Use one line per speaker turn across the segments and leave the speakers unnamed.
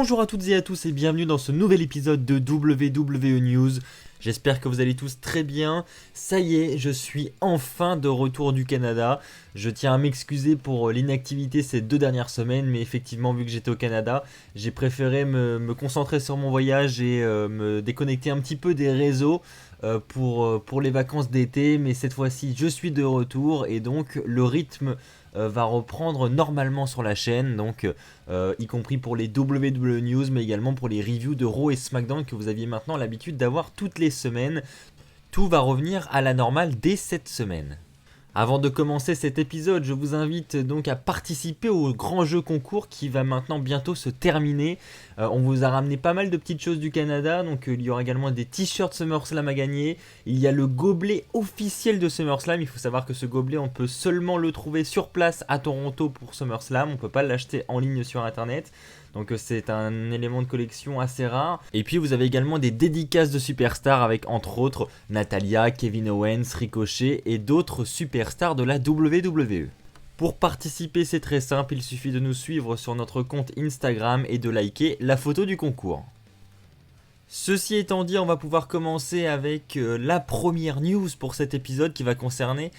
Bonjour à toutes et à tous et bienvenue dans ce nouvel épisode de WWE News. J'espère que vous allez tous très bien. Ça y est, je suis enfin de retour du Canada. Je tiens à m'excuser pour l'inactivité ces 2 dernières semaines, mais effectivement, vu que j'étais au Canada, j'ai préféré me concentrer sur mon voyage et me déconnecter un petit peu des réseaux pour les vacances d'été. Mais cette fois-ci, je suis de retour et donc le rythme va reprendre normalement sur la chaîne, donc y compris pour les WWE News, mais également pour les reviews de Raw et SmackDown que vous aviez maintenant l'habitude d'avoir toutes les semaines. Tout va revenir à la normale dès cette semaine. Avant de commencer cet épisode, je vous invite donc à participer au grand jeu concours qui va maintenant bientôt se terminer. On vous a ramené pas mal de petites choses du Canada, donc il y aura également des t-shirts SummerSlam à gagner. Il y a le gobelet officiel de SummerSlam, il faut savoir que ce gobelet on peut seulement le trouver sur place à Toronto pour SummerSlam, on ne peut pas l'acheter en ligne sur internet. Donc c'est un élément de collection assez rare. Et puis vous avez également des dédicaces de superstars avec entre autres Natalia, Kevin Owens, Ricochet et d'autres superstars de la WWE. Pour participer, c'est très simple, il suffit de nous suivre sur notre compte Instagram et de liker la photo du concours. Ceci étant dit, on va pouvoir commencer avec la première news pour cet épisode qui va concerner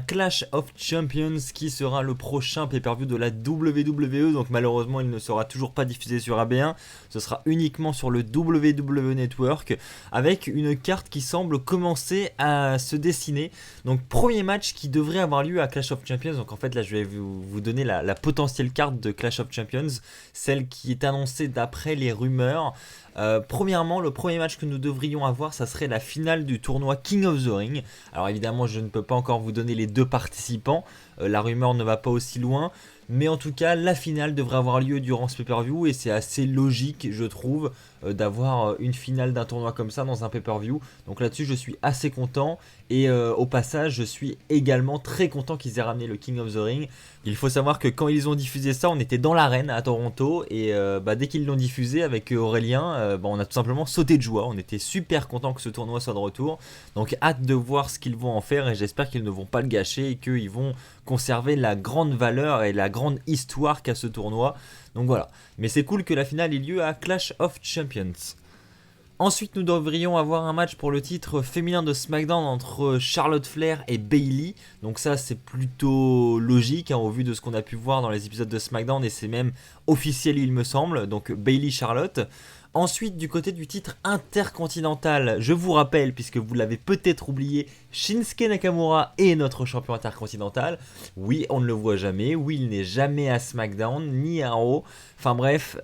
Clash of Champions, qui sera le prochain pay-per-view de la WWE. Donc malheureusement il ne sera toujours pas diffusé sur AB1, ce sera uniquement sur le WWE Network, avec une carte qui semble commencer à se dessiner. Donc premier match qui devrait avoir lieu à Clash of Champions. Donc en fait là je vais vous donner la potentielle carte de Clash of Champions, celle qui est annoncée d'après les rumeurs. Premièrement, le premier match que nous devrions avoir, ça serait la finale du tournoi King of the Ring. Alors évidemment, je ne peux pas encore vous donner les 2 participants, la rumeur ne va pas aussi loin. Mais en tout cas, la finale devrait avoir lieu durant ce pay-per-view et c'est assez logique, je trouve, d'avoir une finale d'un tournoi comme ça dans un pay-per-view. Donc là-dessus, je suis assez content et au passage, je suis également très content qu'ils aient ramené le King of the Ring. Il faut savoir que quand ils ont diffusé ça, on était dans l'arène à Toronto et dès qu'ils l'ont diffusé avec Aurélien, on a tout simplement sauté de joie. On était super content que ce tournoi soit de retour. Donc hâte de voir ce qu'ils vont en faire et j'espère qu'ils ne vont pas le gâcher et qu'ils vont conserver la grande valeur et la grande histoire qu'a ce tournoi. Donc voilà, mais c'est cool que la finale ait lieu à Clash of Champions. Ensuite, nous devrions avoir un match pour le titre féminin de SmackDown entre Charlotte Flair et Bayley. Donc ça, c'est plutôt logique au vu de ce qu'on a pu voir dans les épisodes de SmackDown et c'est même officiel, il me semble. Donc Bayley-Charlotte. Ensuite, du côté du titre intercontinental, je vous rappelle, puisque vous l'avez peut-être oublié, Shinsuke Nakamura est notre champion intercontinental. Oui, on ne le voit jamais. Oui, il n'est jamais à SmackDown ni à Raw. Enfin bref,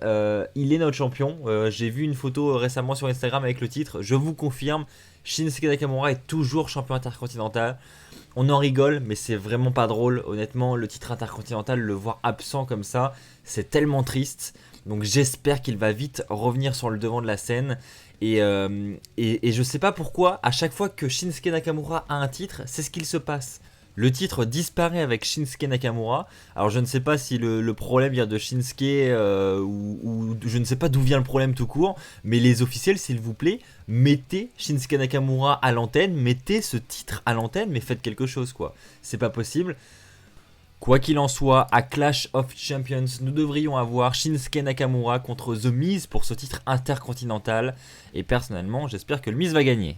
il est notre champion. J'ai vu une photo récemment sur Instagram avec le titre. Je vous confirme, Shinsuke Nakamura est toujours champion intercontinental. On en rigole, mais c'est vraiment pas drôle. Honnêtement, le titre intercontinental, le voir absent comme ça, c'est tellement triste. Donc j'espère qu'il va vite revenir sur le devant de la scène. Et je sais pas pourquoi, à chaque fois que Shinsuke Nakamura a un titre, c'est ce qu'il se passe. Le titre disparaît avec Shinsuke Nakamura. Alors je ne sais pas si le problème vient de Shinsuke ou je ne sais pas d'où vient le problème tout court. Mais les officiels, s'il vous plaît, mettez Shinsuke Nakamura à l'antenne. Mettez ce titre à l'antenne, mais faites quelque chose quoi. C'est pas possible. Quoi qu'il en soit, à Clash of Champions, nous devrions avoir Shinsuke Nakamura contre The Miz pour ce titre intercontinental. Et personnellement, j'espère que le Miz va gagner.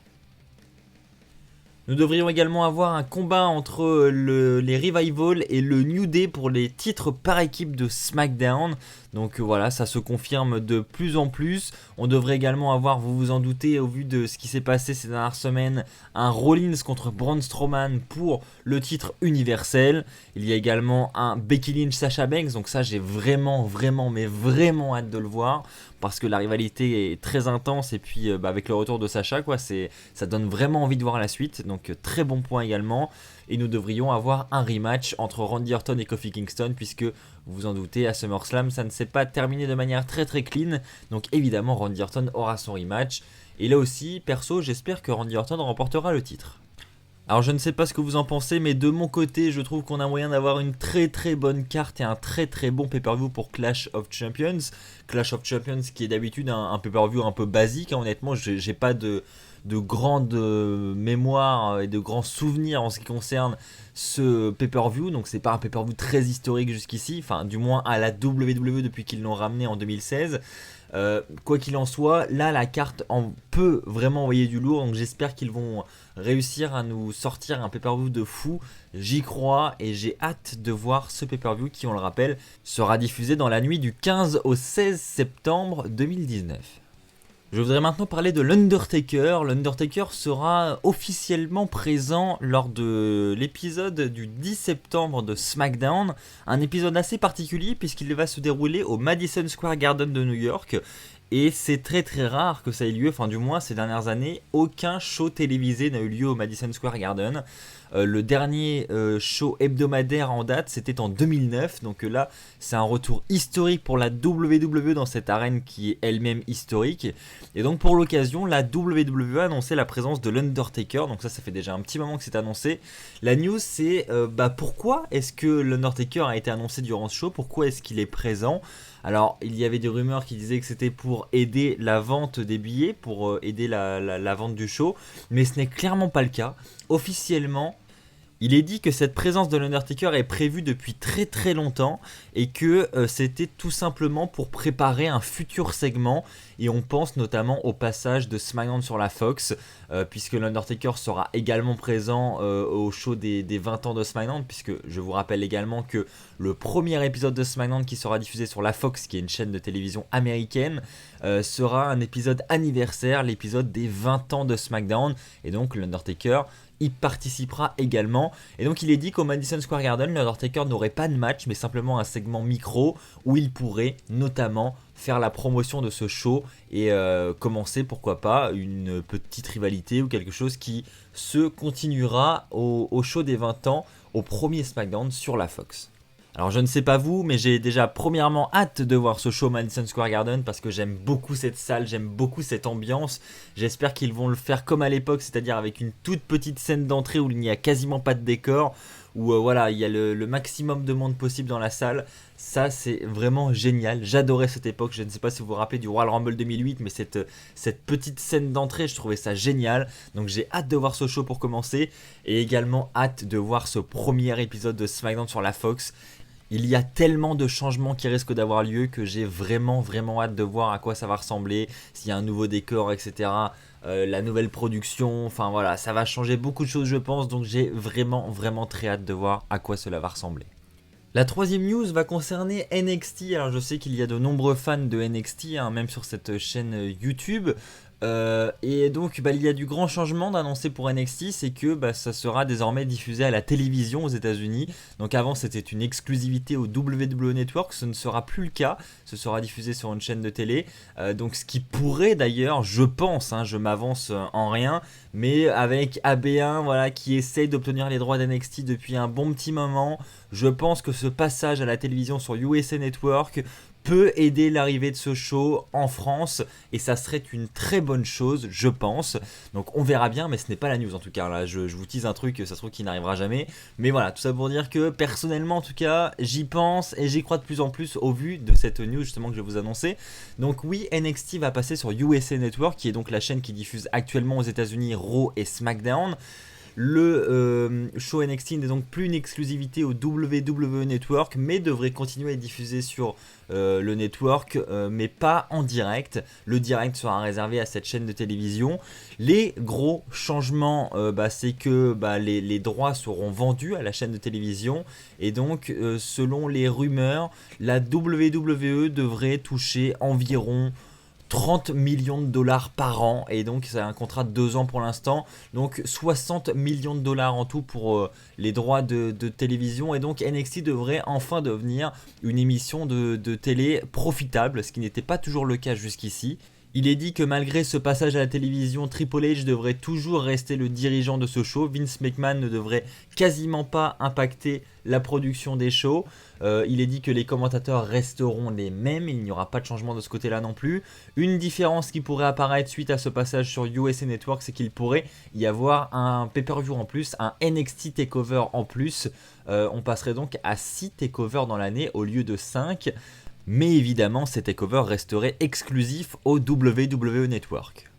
Nous devrions également avoir un combat entre les Revival et le New Day pour les titres par équipe de SmackDown. Donc voilà, ça se confirme de plus en plus. On devrait également avoir, vous vous en doutez, au vu de ce qui s'est passé ces dernières semaines, un Rollins contre Braun Strowman pour le titre universel. Il y a également un Becky Lynch Sasha Banks, donc ça j'ai vraiment hâte de le voir. Parce que la rivalité est très intense et puis avec le retour de Sasha, ça donne vraiment envie de voir la suite. Donc très bon point également. Et nous devrions avoir un rematch entre Randy Orton et Kofi Kingston puisque vous vous en doutez, à SummerSlam ça ne s'est pas terminé de manière très clean. Donc évidemment Randy Orton aura son rematch. Et là aussi, perso, j'espère que Randy Orton remportera le titre. Alors je ne sais pas ce que vous en pensez, mais de mon côté, je trouve qu'on a moyen d'avoir une très bonne carte et un très bon pay-per-view pour Clash of Champions. Clash of Champions qui est d'habitude un pay-per-view un peu basique, honnêtement, j'ai pas de grande mémoire et de grands souvenirs en ce qui concerne ce pay-per-view, donc c'est pas un pay-per-view très historique jusqu'ici, enfin du moins à la WWE depuis qu'ils l'ont ramené en 2016. Quoi qu'il en soit, là la carte peut vraiment envoyer du lourd, donc j'espère qu'ils vont réussir à nous sortir un pay-per-view de fou. J'y crois et j'ai hâte de voir ce pay-per-view qui, on le rappelle, sera diffusé dans la nuit du 15 au 16 septembre 2019. Je voudrais maintenant parler de l'Undertaker. L'Undertaker sera officiellement présent lors de l'épisode du 10 septembre de SmackDown. Un épisode assez particulier puisqu'il va se dérouler au Madison Square Garden de New York. Et c'est très très rare que ça ait lieu, enfin du moins ces dernières années, aucun show télévisé n'a eu lieu au Madison Square Garden. Le dernier show hebdomadaire en date, c'était en 2009, donc là c'est un retour historique pour la WWE dans cette arène qui est elle-même historique. Et donc pour l'occasion, la WWE a annoncé la présence de l'Undertaker, donc ça fait déjà un petit moment que c'est annoncé. La news c'est pourquoi est-ce que l'Undertaker a été annoncé durant ce show, pourquoi est-ce qu'il est présent. Alors, il y avait des rumeurs qui disaient que c'était pour aider la vente des billets, pour aider la vente du show, mais ce n'est clairement pas le cas. Officiellement, il est dit que cette présence de l'Undertaker est prévue depuis très très longtemps et que c'était tout simplement pour préparer un futur segment, et on pense notamment au passage de SmackDown sur la Fox puisque l'Undertaker sera également présent au show des 20 ans de SmackDown, puisque je vous rappelle également que le premier épisode de SmackDown qui sera diffusé sur la Fox, qui est une chaîne de télévision américaine, sera un épisode anniversaire, l'épisode des 20 ans de SmackDown, et donc l'Undertaker y participera également. Et donc il est dit qu'au Madison Square Garden, l'Undertaker n'aurait pas de match, mais simplement un segment micro où il pourrait notamment faire la promotion de ce show et commencer, pourquoi pas, une petite rivalité ou quelque chose qui se continuera au show des 20 ans, au premier SmackDown sur la Fox. Alors je ne sais pas vous, mais j'ai déjà premièrement hâte de voir ce show Madison Square Garden parce que j'aime beaucoup cette salle, j'aime beaucoup cette ambiance. J'espère qu'ils vont le faire comme à l'époque, c'est-à-dire avec une toute petite scène d'entrée où il n'y a quasiment pas de décor, où voilà, il y a le maximum de monde possible dans la salle. Ça c'est vraiment génial, j'adorais cette époque. Je ne sais pas si vous vous rappelez du Royal Rumble 2008, mais cette petite scène d'entrée, je trouvais ça génial. Donc j'ai hâte de voir ce show pour commencer, et également hâte de voir ce premier épisode de SmackDown sur la Fox. Il y a tellement de changements qui risquent d'avoir lieu que j'ai vraiment hâte de voir à quoi ça va ressembler, s'il y a un nouveau décor, etc. La nouvelle production, enfin voilà, ça va changer beaucoup de choses je pense, donc j'ai vraiment très hâte de voir à quoi cela va ressembler. La troisième news va concerner NXT. Alors je sais qu'il y a de nombreux fans de NXT, même sur cette chaîne YouTube. Et donc il y a du grand changement d'annoncer pour NXT, c'est que ça sera désormais diffusé à la télévision aux États-Unis. Donc avant c'était une exclusivité au WWE Network, ce ne sera plus le cas, ce sera diffusé sur une chaîne de télé. Donc ce qui pourrait d'ailleurs, je pense, je m'avance en rien, mais avec AB1 voilà, qui essaye d'obtenir les droits d'NXT depuis un bon petit moment, je pense que ce passage à la télévision sur USA Network peut aider l'arrivée de ce show en France, et ça serait une très bonne chose je pense. Donc on verra bien, mais ce n'est pas la news en tout cas. Là je vous tease un truc, ça se trouve qui n'arrivera jamais, mais voilà, tout ça pour dire que personnellement en tout cas j'y pense et j'y crois de plus en plus au vu de cette news justement que je vais vous annoncer. Donc oui, NXT va passer sur USA Network, qui est donc la chaîne qui diffuse actuellement aux États-Unis Raw et SmackDown. Le show NXT n'est donc plus une exclusivité au WWE Network, mais devrait continuer à être diffusé sur le network, mais pas en direct. Le direct sera réservé à cette chaîne de télévision. Les gros changements, c'est que les droits seront vendus à la chaîne de télévision, et donc selon les rumeurs, la WWE devrait toucher environ 30 millions de dollars par an, et donc c'est un contrat de 2 ans pour l'instant, donc 60 millions de dollars en tout pour les droits de télévision, et donc NXT devrait enfin devenir une émission de télé profitable, ce qui n'était pas toujours le cas jusqu'ici. Il est dit que malgré ce passage à la télévision, Triple H devrait toujours rester le dirigeant de ce show. Vince McMahon ne devrait quasiment pas impacter la production des shows. Il est dit que les commentateurs resteront les mêmes, il n'y aura pas de changement de ce côté-là non plus. Une différence qui pourrait apparaître suite à ce passage sur USA Network, c'est qu'il pourrait y avoir un pay-per-view en plus, un NXT Takeover en plus. On passerait donc à 6 takeovers dans l'année au lieu de 5. Mais évidemment, ces takeovers resteraient exclusifs au WWE Network.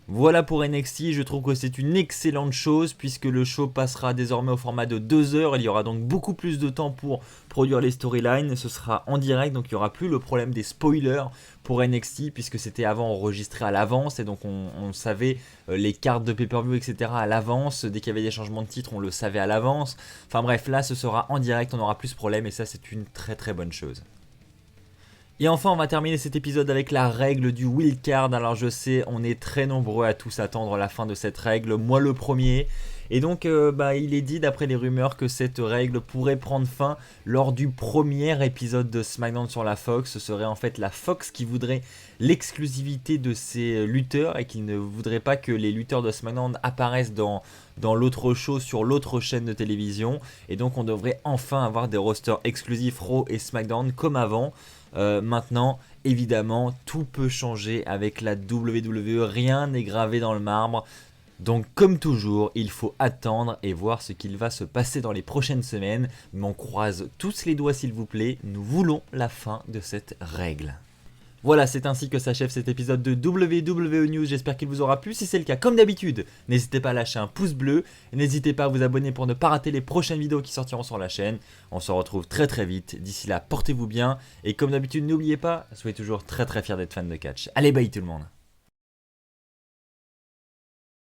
Voilà pour NXT, je trouve que c'est une excellente chose puisque le show passera désormais au format de 2 heures. Il y aura donc beaucoup plus de temps pour produire les storylines. Ce sera en direct, donc il n'y aura plus le problème des spoilers pour NXT puisque c'était avant enregistré à l'avance et donc on savait les cartes de pay-per-view, etc. à l'avance. Dès qu'il y avait des changements de titre, on le savait à l'avance. Enfin bref, là ce sera en direct, on n'aura plus ce problème et ça c'est une très très bonne chose. Et enfin, on va terminer cet épisode avec la règle du wildcard. Alors je sais, on est très nombreux à tous attendre la fin de cette règle, moi le premier. Et donc, il est dit d'après les rumeurs que cette règle pourrait prendre fin lors du premier épisode de SmackDown sur la Fox. Ce serait en fait la Fox qui voudrait l'exclusivité de ses lutteurs et qui ne voudrait pas que les lutteurs de SmackDown apparaissent dans l'autre show sur l'autre chaîne de télévision. Et donc, on devrait enfin avoir des rosters exclusifs Raw et SmackDown comme avant. Maintenant, évidemment, tout peut changer avec la WWE, rien n'est gravé dans le marbre. Donc comme toujours, il faut attendre et voir ce qu'il va se passer dans les prochaines semaines. Mais on croise tous les doigts s'il vous plaît, nous voulons la fin de cette règle. Voilà, c'est ainsi que s'achève cet épisode de WWE News, j'espère qu'il vous aura plu. Si c'est le cas, comme d'habitude, n'hésitez pas à lâcher un pouce bleu, n'hésitez pas à vous abonner pour ne pas rater les prochaines vidéos qui sortiront sur la chaîne. On se retrouve très très vite, d'ici là, portez-vous bien, et comme d'habitude, n'oubliez pas, soyez toujours très très fiers d'être fan de catch. Allez, bye tout le monde.